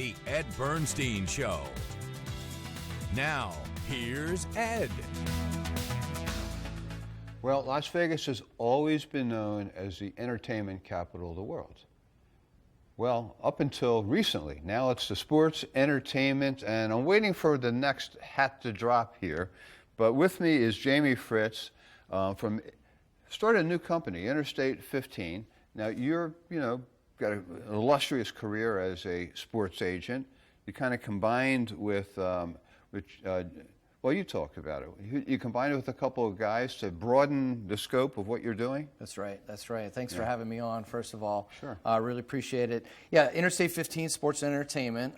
The Ed Bernstein Show. Now, here's Ed. Well, Las Vegas has always been known as the entertainment capital of the world. Well, up until recently. Now it's the sports, entertainment, and I'm waiting for the next hat to drop here. But with me is Jamie Fritz started a new company, Interstate 15. Now you're, got an illustrious career as a sports agent. You kind of combined with you talked about it. You combined it with a couple of guys to broaden the scope of what you're doing? That's right. Thanks for having me on, first of all. Sure. Really appreciate it. Yeah, Interstate 15 Sports and Entertainment.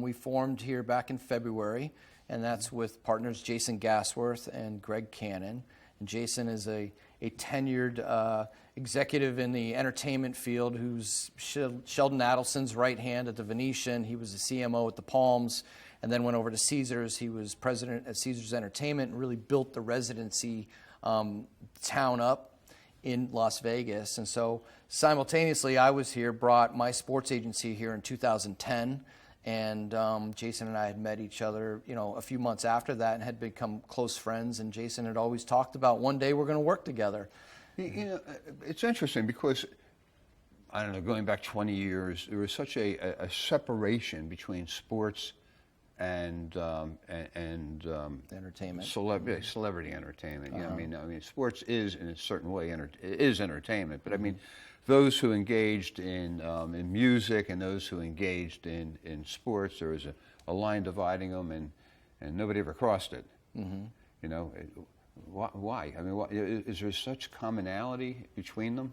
We formed here back in February, and that's with partners Jason Gassworth and Greg Cannon. And Jason is a tenured executive in the entertainment field who's Sheldon Adelson's right hand at the Venetian. He was the CMO at the Palms and then went over to Caesars. He was president at Caesars Entertainment and really built the residency town up in Las Vegas. And so simultaneously I was here, brought my sports agency here in 2010. And Jason and I had met each other, a few months after that and had become close friends. And Jason had always talked about one day we're going to work together. It's interesting because, I don't know, going back 20 years, there was such a separation between sports and entertainment, celebrity entertainment. I mean, sports is in a certain way is entertainment, but I mean, those who engaged in music and those who engaged in sports, there was a line dividing them, and nobody ever crossed it. Why? I mean, is there such commonality between them?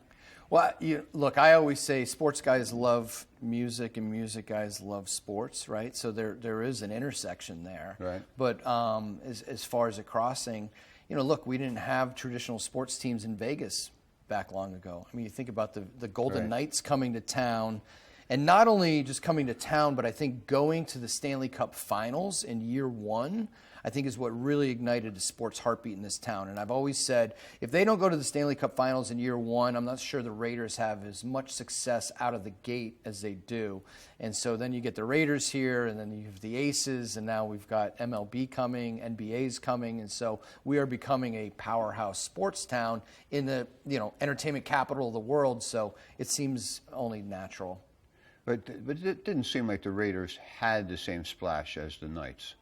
Well, look, I always say sports guys love music and music guys love sports, right? So there is an intersection there. Right. But as far as a crossing, look, we didn't have traditional sports teams in Vegas back long ago. I mean, you think about the Golden Knights coming to town, and not only just coming to town, but I think going to the Stanley Cup Finals in year one, I think is what really ignited the sports heartbeat in this town. And I've always said, if they don't go to the Stanley Cup Finals in year one, I'm not sure the Raiders have as much success out of the gate as they do. And so then you get the Raiders here, and then you have the Aces, and now we've got MLB coming, NBA's coming, and so we are becoming a powerhouse sports town in the entertainment capital of the world. So it seems only natural. But it didn't seem like the Raiders had the same splash as the Knights.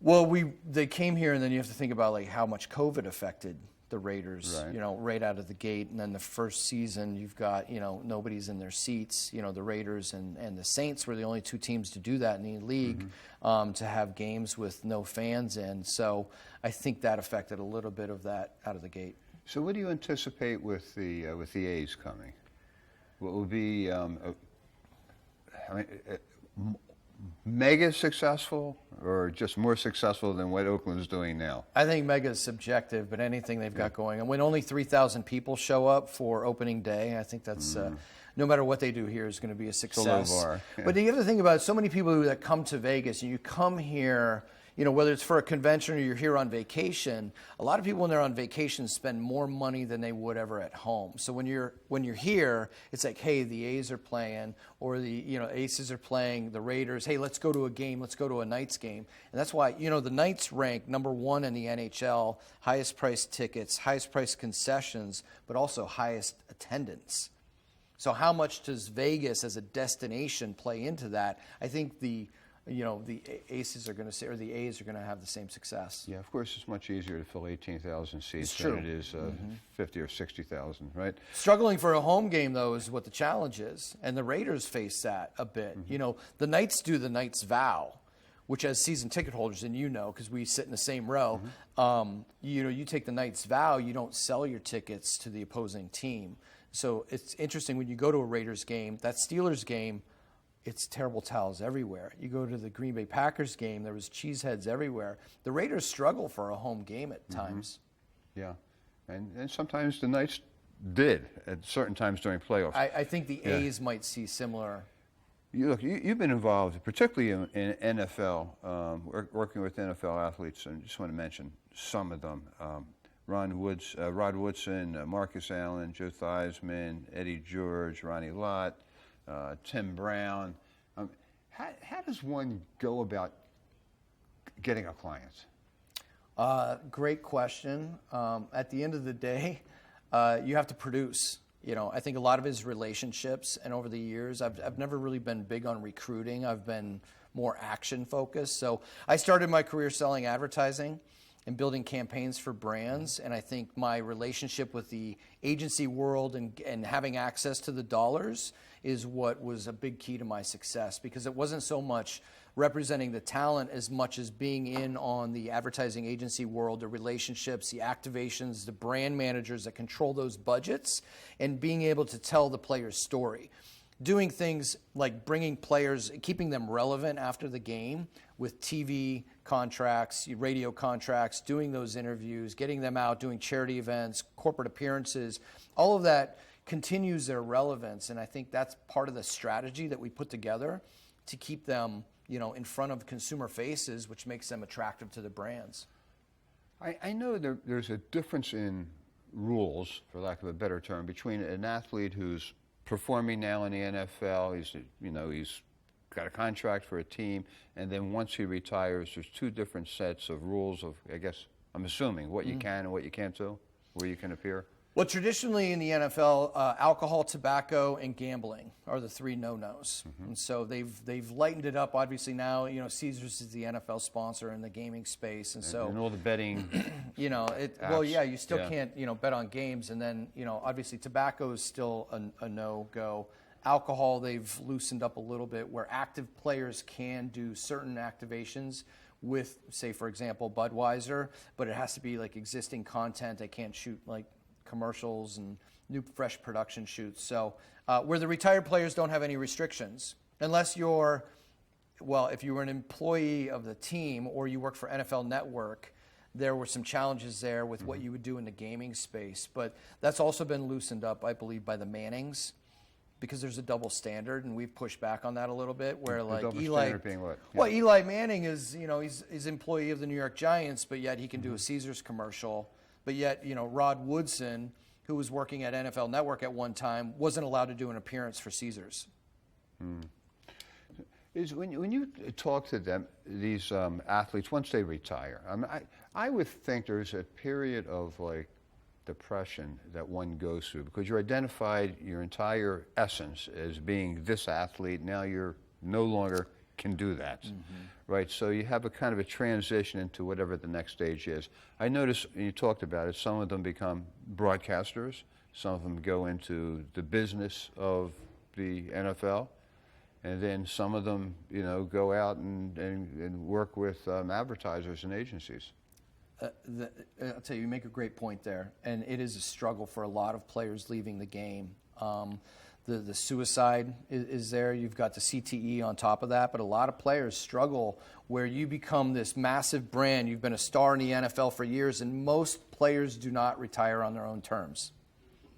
Well, they came here, and then you have to think about like how much COVID affected the Raiders, right out of the gate. And then the first season, you've got nobody's in their seats. The Raiders and the Saints were the only two teams to do that in the league, to have games with no fans in. So I think that affected a little bit of that out of the gate. So what do you anticipate with the A's coming? What will be mega successful, or just more successful than what Oakland's doing now? I think mega is subjective, but anything they've got going. And when only 3,000 people show up for opening day, I think that's no matter what they do here is going to be a success. It's a low bar. Yeah. But you have to think about it, so many people that come to Vegas, and you come here, whether it's for a convention or you're here on vacation, a lot of people when they're on vacation spend more money than they would ever at home. So when you're here, it's like, hey, the A's are playing, or the Aces are playing, the Raiders. Hey, let's go to a game. Let's go to a Knights game. And that's why the Knights rank number 1 in the NHL, highest priced tickets, highest priced concessions, but also highest attendance. So how much does Vegas as a destination play into that? I think the Aces are going to say, or the A's are going to have the same success. Yeah, of course, it's much easier to fill 18,000 seats than it is 50 or 60,000, right? Struggling for a home game, though, is what the challenge is, and the Raiders face that a bit. The Knights do the Knights vow, which as season ticket holders, and because we sit in the same row, you take the Knights vow, you don't sell your tickets to the opposing team. So it's interesting when you go to a Raiders game, that Steelers game, it's terrible towels everywhere. You go to the Green Bay Packers game, there was cheeseheads everywhere. The Raiders struggle for a home game at times. Yeah, and sometimes the Knights did at certain times during playoffs. I think the A's might see similar. You've been involved, particularly in NFL, working with NFL athletes, and I just want to mention some of them. Rod Woodson, Marcus Allen, Joe Theismann, Eddie George, Ronnie Lott, Tim Brown. How does one go about getting a client? Great question. At the end of the day, you have to produce. I think a lot of it is relationships, and over the years, I've never really been big on recruiting. I've been more action focused. So I started my career selling advertising and building campaigns for brands, and I think my relationship with the agency world and having access to the dollars is what was a big key to my success, because it wasn't so much representing the talent as much as being in on the advertising agency world, the relationships, the activations, the brand managers that control those budgets, and being able to tell the player's story. Doing things like bringing players, keeping them relevant after the game with TV contracts, radio contracts, doing those interviews, getting them out, doing charity events, corporate appearances, all of that continues their relevance. And I think that's part of the strategy that we put together to keep them, in front of consumer faces, which makes them attractive to the brands. I know there's a difference in rules, for lack of a better term, between an athlete who's performing now in the NFL, he's got a contract for a team, and then once he retires, there's two different sets of rules of, I guess, I'm assuming, what you can and what you can't do, where you can appear. Well, traditionally in the NFL, alcohol, tobacco, and gambling are the three no-nos. And so they've lightened it up. Obviously now, Caesars is the NFL sponsor in the gaming space, and so and all the betting. You still can't bet on games, and then obviously tobacco is still a no-go. Alcohol, they've loosened up a little bit, where active players can do certain activations with, say, for example, Budweiser, but it has to be like existing content. They can't shoot like commercials and new fresh production shoots. So where the retired players don't have any restrictions, unless if you were an employee of the team or you work for NFL Network, there were some challenges there with what you would do in the gaming space. But that's also been loosened up, I believe, by the Mannings, because there's a double standard, and we've pushed back on that a little bit, where like Eli, being what? Well, Eli Manning is, he's employee of the New York Giants, but yet he can do a Caesars commercial. But yet, Rod Woodson, who was working at NFL Network at one time, wasn't allowed to do an appearance for Caesars. When you talk to them, these athletes, once they retire, I would think there's a period of like depression that one goes through, because you identified your entire essence as being this athlete. Now you're no longer can do that, right? So you have a kind of a transition into whatever the next stage is. I noticed, and you talked about it, some of them become broadcasters, some of them go into the business of the NFL, and then some of them, go out and work with advertisers and agencies. I'll tell you make a great point there, and it is a struggle for a lot of players leaving the game. The suicide is there. You've got the CTE on top of that, but a lot of players struggle where you become this massive brand. You've been a star in the NFL for years, and most players do not retire on their own terms.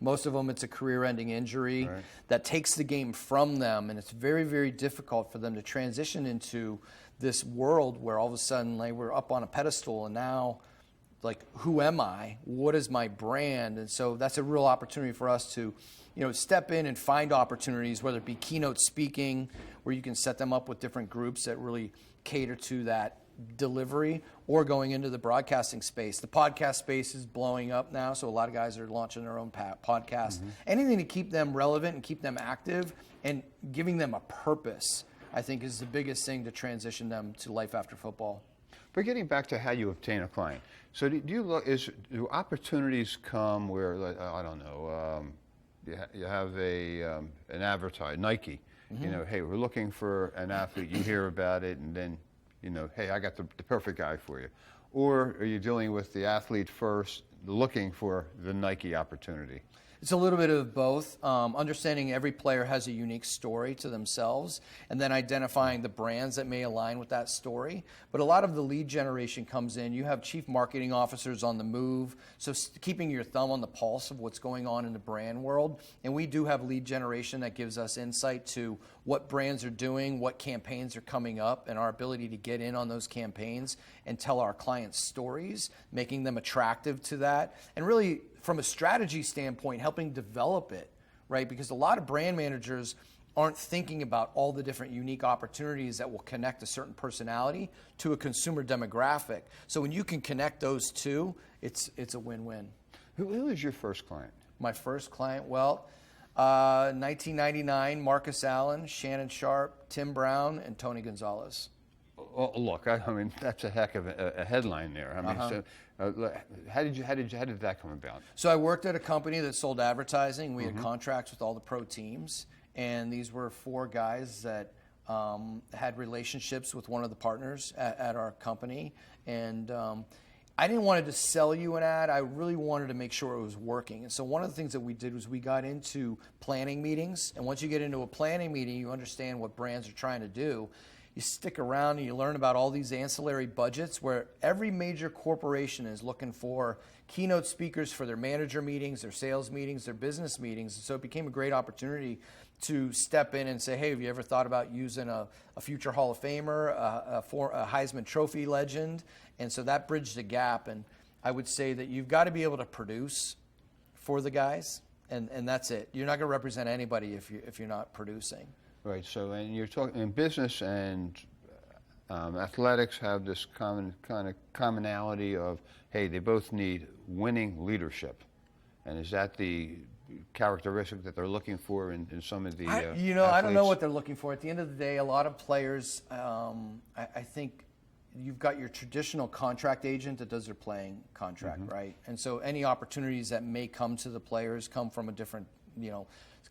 Most of them, it's a career-ending injury that takes the game from them, and it's very, very difficult for them to transition into this world where all of a sudden we're up on a pedestal, and now who am I? What is my brand? And so that's a real opportunity for us to step in and find opportunities, whether it be keynote speaking, where you can set them up with different groups that really cater to that delivery, or going into the broadcasting space. The podcast space is blowing up now, so a lot of guys are launching their own podcast. Anything to keep them relevant and keep them active and giving them a purpose, I think, is the biggest thing to transition them to life after football. But getting back to how you obtain a client, so do opportunities come where, I don't know, you have an advertiser, Nike, hey, we're looking for an athlete, you hear about it, and then, hey, I got the perfect guy for you. Or are you dealing with the athlete first, looking for the Nike opportunity? It's a little bit of both. Understanding every player has a unique story to themselves, and then identifying the brands that may align with that story. But a lot of the lead generation comes in. You have chief marketing officers on the move, so keeping your thumb on the pulse of what's going on in the brand world. And we do have lead generation that gives us insight to what brands are doing, what campaigns are coming up, and our ability to get in on those campaigns and tell our clients stories, making them attractive to that, and really, from a strategy standpoint, helping develop it, right? Because a lot of brand managers aren't thinking about all the different unique opportunities that will connect a certain personality to a consumer demographic. So when you can connect those two, it's a win-win. Who was your first client? My first client, 1999, Marcus Allen, Shannon Sharp, Tim Brown, and Tony Gonzalez. Well, look, I mean, that's a heck of a headline there. I mean, how did that come about? So I worked at a company that sold advertising. We had contracts with all the pro teams, and these were 4 guys that had relationships with one of the partners at our company. And I didn't want to just sell you an ad. I really wanted to make sure it was working. And so one of the things that we did was we got into planning meetings. And once you get into a planning meeting, you understand what brands are trying to do. You stick around and you learn about all these ancillary budgets where every major corporation is looking for keynote speakers for their manager meetings, their sales meetings, their business meetings. So it became a great opportunity to step in and say, hey, have you ever thought about using a future Hall of Famer, a Heisman Trophy legend? And so that bridged the gap. And I would say that you've got to be able to produce for the guys, and that's it. You're not going to represent anybody if you're not producing. Right. So, and you're talking in business and athletics have this commonality of, hey, they both need winning leadership, and is that the characteristic that they're looking for in some of the I don't know what they're looking for. At the end of the day, a lot of players, I think you've got your traditional contract agent that does their playing contract, right? And so any opportunities that may come to the players come from a different,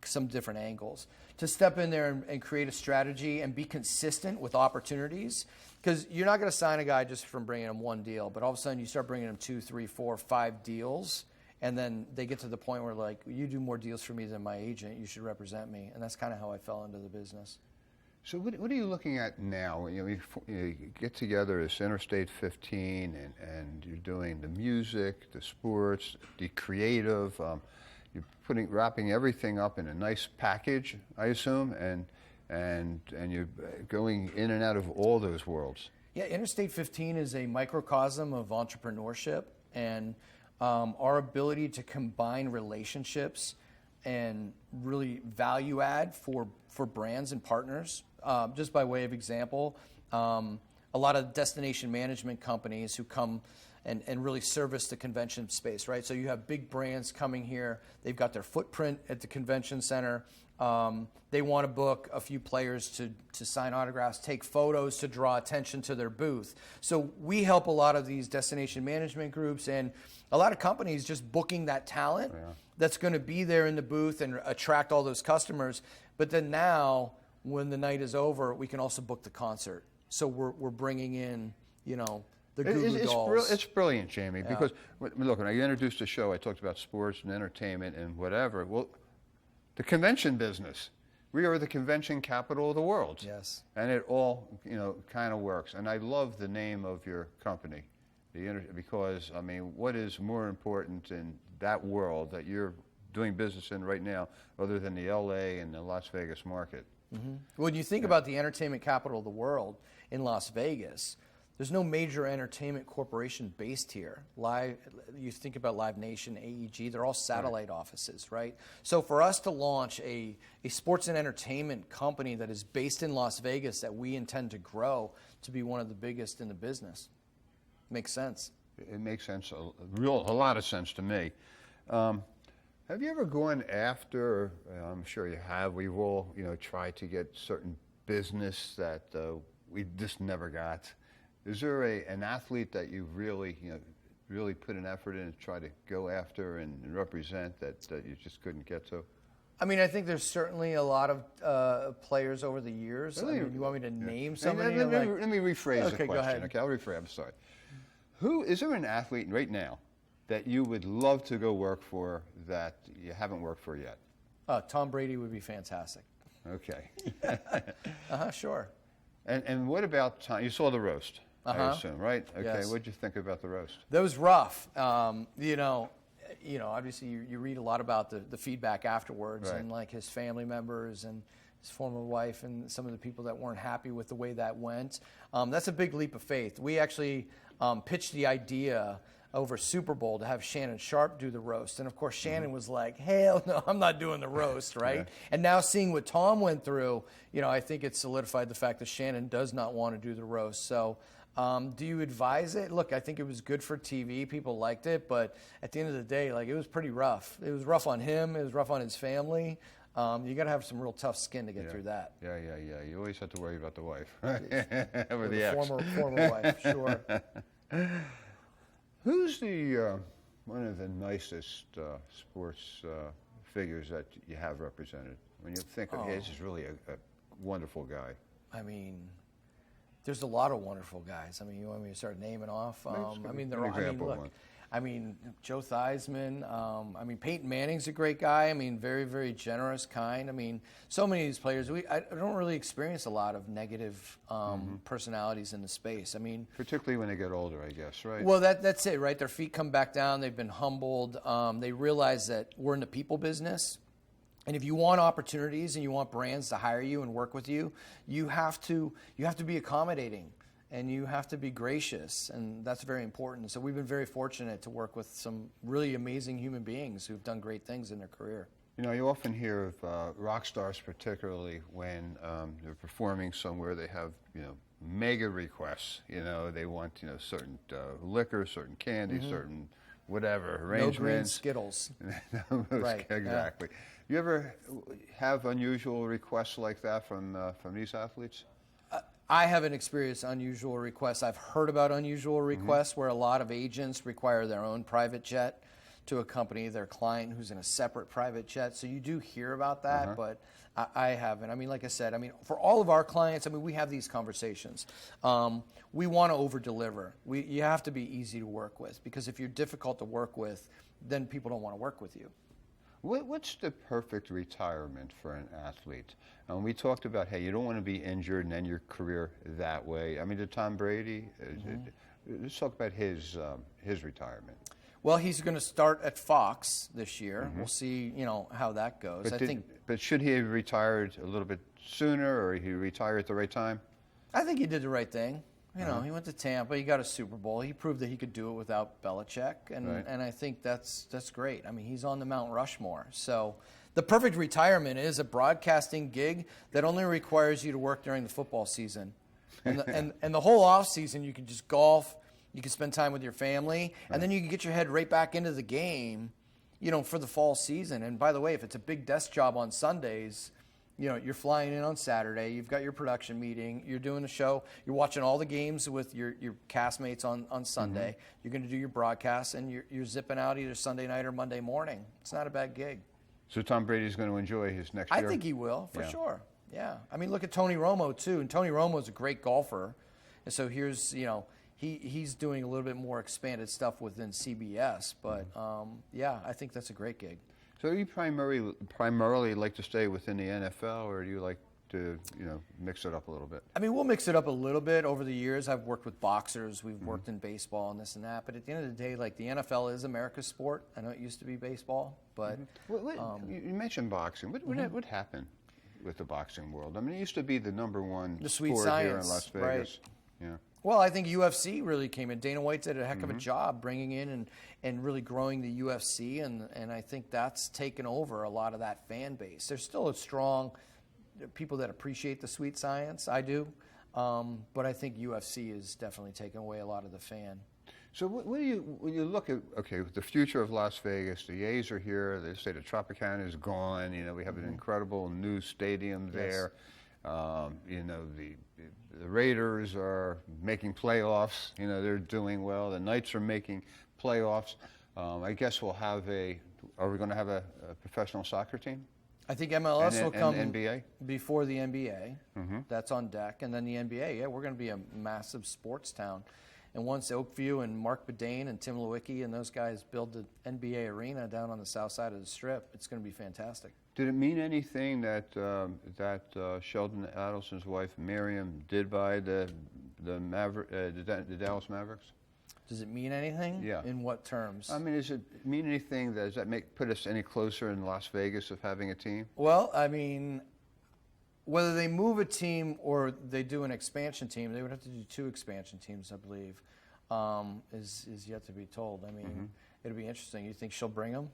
some different angles. To step in there and create a strategy and be consistent with opportunities, because you're not going to sign a guy just from bringing him one deal, but all of a sudden you start bringing him 2, 3, 4, 5 deals, and then they get to the point where, like, you do more deals for me than my agent, you should represent me. And that's kind of how I fell into the business. So what are you looking at now? You get together as Interstate 15, and you're doing the music, the sports, the creative. You're wrapping everything up in a nice package, I assume, and you're going in and out of all those worlds. Yeah, Interstate 15 is a microcosm of entrepreneurship, and our ability to combine relationships and really value add for brands and partners. Just by way of example, a lot of destination management companies who come and really service the convention space, right? So you have big brands coming here. They've got their footprint at the convention center. They want to book a few players to sign autographs, take photos to draw attention to their booth. So we help a lot of these destination management groups and a lot of companies just booking that talent that's going to be there in the booth and attract all those customers. But then now, when the night is over, we can also book the concert. So we're bringing in, the Goo Goo Dolls. It's brilliant, Jamie, because look, when I introduced the show, I talked about sports and entertainment and whatever. Well, the convention business, we are the convention capital of the world. Yes. And it all, kind of works. And I love the name of your company, because, I mean, what is more important in that world that you're doing business in right now, other than the LA and the Las Vegas market? When you think about the entertainment capital of the world in Las Vegas, there's no major entertainment corporation based here. You think about Live Nation, AEG, they're all satellite offices, right? So for us to launch a sports and entertainment company that is based in Las Vegas that we intend to grow to be one of the biggest in the business, makes sense. It makes sense, a lot of sense to me. Have you ever gone after, I'm sure you have, we've all, tried to get certain business that we just never got. Is there an athlete that you really put an effort in to try to go after and represent that you just couldn't get to? I mean, I think there's certainly a lot of players over the years. You want me to name somebody? Let me rephrase the question. Go ahead. Okay, I'll rephrase. I'm sorry. Is there an athlete right now that you would love to go work for that you haven't worked for yet? Tom Brady would be fantastic. Okay. Sure. And what about Tom? You saw the roast, I assume, right? Okay. Yes. What did you think about the roast? That was rough. Obviously you read a lot about the feedback afterwards, and like his family members and his former wife and some of the people that weren't happy with the way that went. That's a big leap of faith. We actually pitched the idea over Super Bowl to have Shannon Sharp do the roast. And of course, Shannon was like, hell no, I'm not doing the roast, right? Yeah. And now seeing what Tom went through, I think it solidified the fact that Shannon does not want to do the roast. So do you advise it? Look, I think it was good for TV. People liked it. But at the end of the day, it was pretty rough. It was rough on him. It was rough on his family. You got to have some real tough skin to get through that. Yeah. You always have to worry about the wife, right? Or the ex. Former wife, sure. Who's the one of the nicest sports figures that you have represented? When you think of, hey, this is really a wonderful guy. I mean, there's a lot of wonderful guys. I mean, you want me to start naming off? Joe Theismann. Peyton Manning's a great guy. Very, very generous, kind. So many of these players, I don't really experience a lot of negative personalities in the space. Particularly when they get older, I guess, right? Well, that's it, right? Their feet come back down. They've been humbled. They realize that we're in the people business. And if you want opportunities and you want brands to hire you and work with you, you have to be accommodating. And you have to be gracious, and that's very important. So we've been very fortunate to work with some really amazing human beings who've done great things in their career. You often hear of rock stars, particularly when they're performing somewhere, they have, mega requests. They want, certain liquor, certain candy, certain whatever, arrangements. No green Skittles. Right. Exactly. Yeah. You ever have unusual requests like that from these athletes? I haven't experienced unusual requests. I've heard about unusual requests where a lot of agents require their own private jet to accompany their client who's in a separate private jet. So you do hear about that, but I haven't. Like I said, for all of our clients, we have these conversations. We want to over-deliver. You have to be easy to work with, because if you're difficult to work with, then people don't want to work with you. What's the perfect retirement for an athlete? We talked about, hey, you don't want to be injured and end your career that way. Did Tom Brady, let's talk about his retirement. Well, he's going to start at Fox this year. We'll see, how that goes. But should he have retired a little bit sooner, or he retired at the right time? I think he did the right thing. He went to Tampa. He got a Super Bowl. He proved that he could do it without Belichick, and I think that's great. He's on the Mount Rushmore. So the perfect retirement is a broadcasting gig that only requires you to work during the football season, and the whole off season you can just golf. You can spend time with your family, and then you can get your head right back into the game, for the fall season. And by the way, if it's a big desk job on Sundays, you're flying in on Saturday, you've got your production meeting, you're doing a show, you're watching all the games with your castmates on Sunday, you're going to do your broadcast, and you're zipping out either Sunday night or Monday morning. It's not a bad gig. So Tom Brady's going to enjoy his next year? I think he will, for sure. Yeah. Look at Tony Romo, too. And Tony Romo's a great golfer. And so here's, he's doing a little bit more expanded stuff within CBS. But, I think that's a great gig. So you primarily like to stay within the NFL, or do you like to, mix it up a little bit? We'll mix it up a little bit. Over the years, I've worked with boxers. We've worked in baseball and this and that. But at the end of the day, the NFL is America's sport. I know it used to be baseball, but you mentioned boxing. What happened with the boxing world? It used to be the number one sport here in Las Vegas. Right. Yeah. Well, I think UFC really came in. Dana White did a heck of a job bringing in and really growing the UFC, and I think that's taken over a lot of that fan base. There's still a strong people that appreciate the sweet science. I do. But I think UFC is definitely taken away a lot of the fan. So when you look at, the future of Las Vegas, the A's are here, they say the Tropicana is gone, we have an incredible new stadium there. The Raiders are making playoffs. They're doing well. The Knights are making playoffs. I guess are we going to have a professional soccer team? I think MLS will come NBA? Before the NBA. That's on deck. And then the NBA, we're going to be a massive sports town. And once Oakview and Mark Bedane and Tim Lewicki and those guys build the NBA arena down on the south side of the Strip, it's going to be fantastic. Did it mean anything that Sheldon Adelson's wife Miriam did by the Dallas Mavericks? Does it mean anything? Yeah. In what terms? Does it mean anything? Does that put us any closer in Las Vegas of having a team? Well, whether they move a team or they do an expansion team, they would have to do 2 expansion teams, I believe. is yet to be told. I mean, it'll be interesting. You think she'll bring him?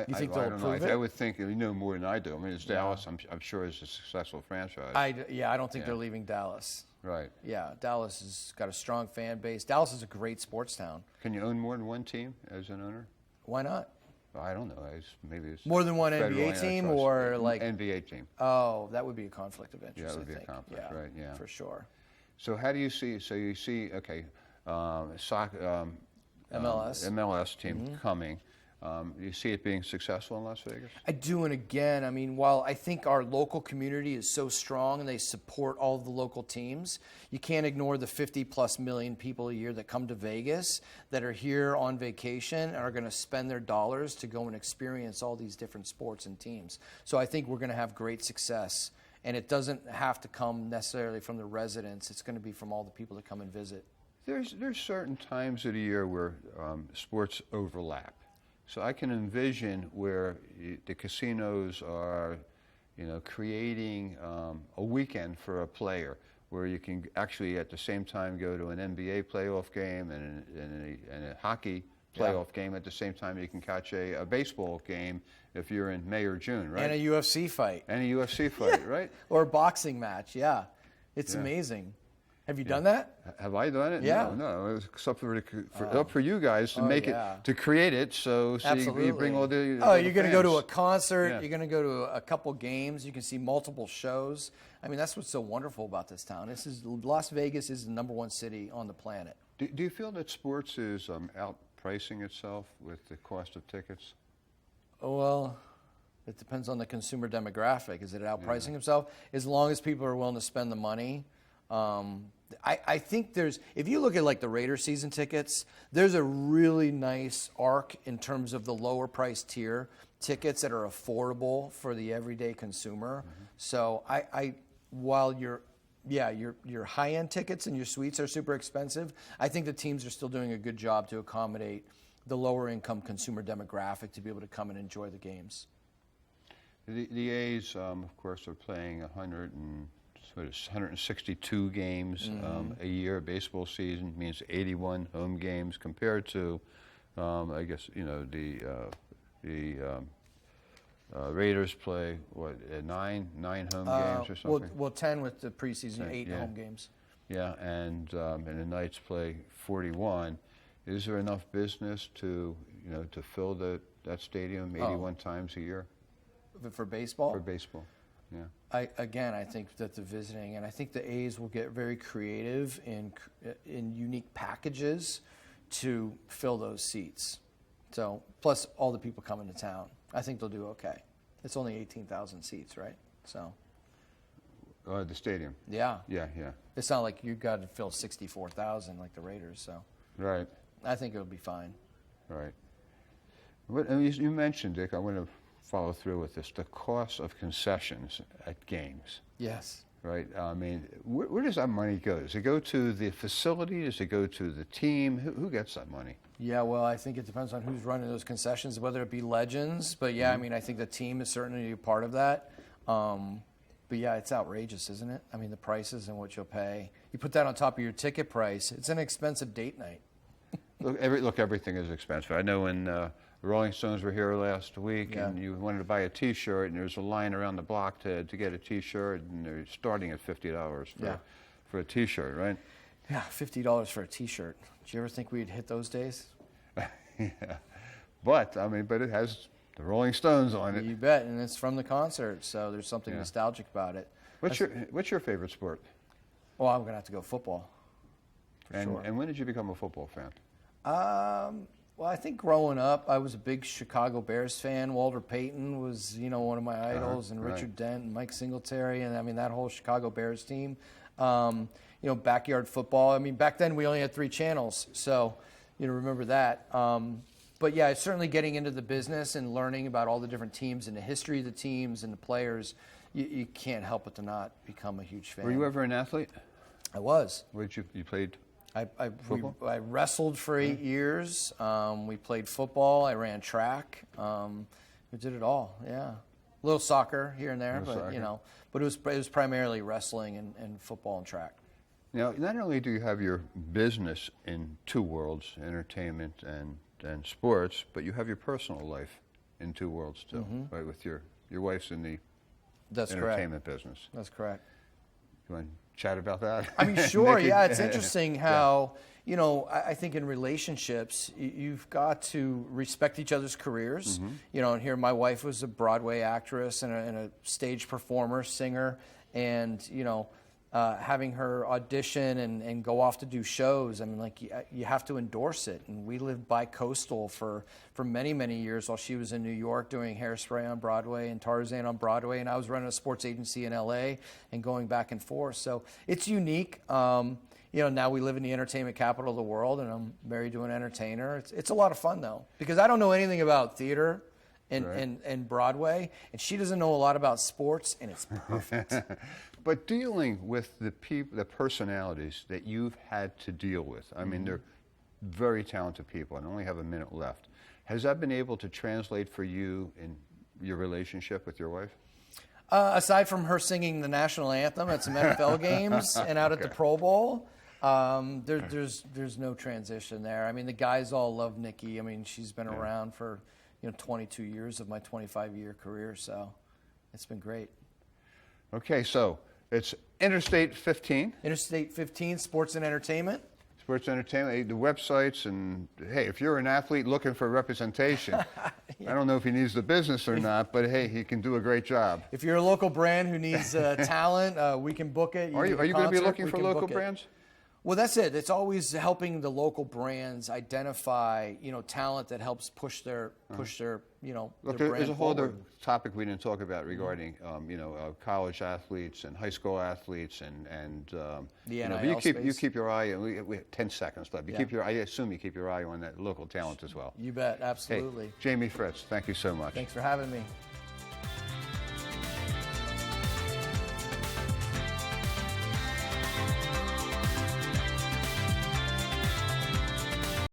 You think they'll I don't know. approve it? I would think you know more than I do. I mean, it's Dallas. I'm sure it's a successful franchise. I don't think they're leaving Dallas. Right. Yeah, Dallas has got a strong fan base. Dallas is a great sports town. Can you own more than one team as an owner? Why not? I don't know. Maybe it's More than one federal NBA team antitrust. or like NBA team. Oh, that would be a conflict of interest. Yeah, that would I be a think. conflict, right, yeah. For sure. So how do you see? So you see, okay, soccer, MLS team coming. You see it being successful in Las Vegas? I do, and again, I mean, while I think our local community is so strong and they support all of the local teams, you can't ignore the 50+ million people a year that come to Vegas that are here on vacation and are going to spend their dollars to go and experience all these different sports and teams. So I think we're going to have great success, and it doesn't have to come necessarily from the residents. It's going to be from all the people that come and visit. There's certain times of the year where sports overlap. So I can envision where the casinos are, creating a weekend for a player where you can actually at the same time go to an NBA playoff game and a hockey playoff game at the same time. You can catch a baseball game if you're in May or June, right? And a UFC fight. And a UFC fight, right? Or a boxing match, yeah. It's amazing. Have you done that? Have I done it? Yeah. No. It was something up for you guys to make it, to create it. So you bring all the. You're going to go to a concert. Yeah. You're going to go to a couple games. You can see multiple shows. I mean, that's what's so wonderful about this town. Las Vegas is the #1 city on the planet. Do you feel that sports is outpricing itself with the cost of tickets? Well, it depends on the consumer demographic. Is it outpricing itself? As long as people are willing to spend the money. I think if you look at like the Raiders season tickets, there's a really nice arc in terms of the lower price tier tickets that are affordable for the everyday consumer. So while your high end tickets and your suites are super expensive, I think the teams are still doing a good job to accommodate the lower income consumer demographic to be able to come and enjoy the games. The A's, of course, are playing 162 games a year. Baseball season means 81 home games compared to, I guess, the Raiders play, nine home games or something? Well, 10 with the preseason, 8 home games. Yeah, and the Knights play 41. Is there enough business to fill that stadium 81 times a year? For baseball? For baseball, yeah. I think that the visiting, and I think the A's will get very creative in unique packages to fill those seats. So, plus all the people coming to town, I think they'll do okay. It's only 18,000 seats, right? So. The stadium. Yeah. Yeah. It's not like you've got to fill 64,000 like the Raiders. So. Right. I think it'll be fine. Right. You mentioned, Dick, I want to follow through with this, the cost of concessions at games. Yes. Right? I mean, where does that money go? Does it go to the facility? Does it go to the team? Who gets that money? Yeah, well, I think it depends on who's running those concessions, whether it be Legends. But, I mean, I think the team is certainly a part of that. But, it's outrageous, isn't it? I mean, the prices and what you'll pay. You put that on top of your ticket price, it's an expensive date night. Look, everything is expensive. I know when the Rolling Stones were here last week and you wanted to buy a T-shirt and there's a line around the block to get a T-shirt and they're starting at $50 for a T-shirt, right? Yeah, $50 for a T-shirt. Did you ever think we'd hit those days? Yeah. But it has the Rolling Stones on it. You bet, and it's from the concert, so there's something nostalgic about it. What's your favorite sport? Well, I'm going to have to go football. Sure. And when did you become a football fan? Well, I think growing up, I was a big Chicago Bears fan. Walter Payton was, one of my idols, and Richard Dent and Mike Singletary, and I mean that whole Chicago Bears team. Backyard football. I mean, back then we only had 3 channels, so remember that. But certainly getting into the business and learning about all the different teams and the history of the teams and the players, you can't help but to not become a huge fan. Were you ever an athlete? I was. What did you played? I wrestled for 8 years. We played football. I ran track. We did it all. Yeah, a little soccer here and there, but it was primarily wrestling and football and track. Now, not only do you have your business in two worlds, entertainment and sports, but you have your personal life in two worlds too, right? With your wife's in the That's entertainment correct. business. That's correct. You want to chat about that? I mean, sure, Nikki? yeah. It's interesting how, you know, I think in relationships, you've got to respect each other's careers. You know, and here my wife was a Broadway actress and a stage performer, singer, and, you know, having her audition and go off to do shows, I mean, like, you have to endorse it. And we lived bi-coastal for many, many years while she was in New York doing Hairspray on Broadway and Tarzan on Broadway, and I was running a sports agency in LA and going back and forth. So it's unique. You know, now we live in the entertainment capital of the world, and I'm married to an entertainer. It's a lot of fun, though, because I don't know anything about theater and Broadway, and she doesn't know a lot about sports, and it's perfect. But dealing with the personalities that you've had to deal with, I mean, they're very talented people, and I only have a minute left. Has that been able to translate for you in your relationship with your wife? Aside from her singing the national anthem at some NFL games and out at the Pro Bowl, there's no transition there. I mean, the guys all love Nikki. I mean, she's been around for 22 years of my 25-year career, so it's been great. Okay, so it's Interstate 15. Interstate 15, Sports and Entertainment. Sports Entertainment, the websites, and hey, if you're an athlete looking for representation, I don't know if he needs the business or not, but hey, he can do a great job. If you're a local brand who needs talent, we can book it. Are you going to be looking for local brands? Well, that's it. It's always helping the local brands identify, talent that helps push their Look, their brand there's a whole other forward. topic we didn't talk about regarding, college athletes and high school athletes and The but NIL you space. keep your eye. We have 10 seconds left. I assume you keep your eye on that local talent as well. You bet, absolutely. Hey, Jamie Fritz, thank you so much. Thanks for having me.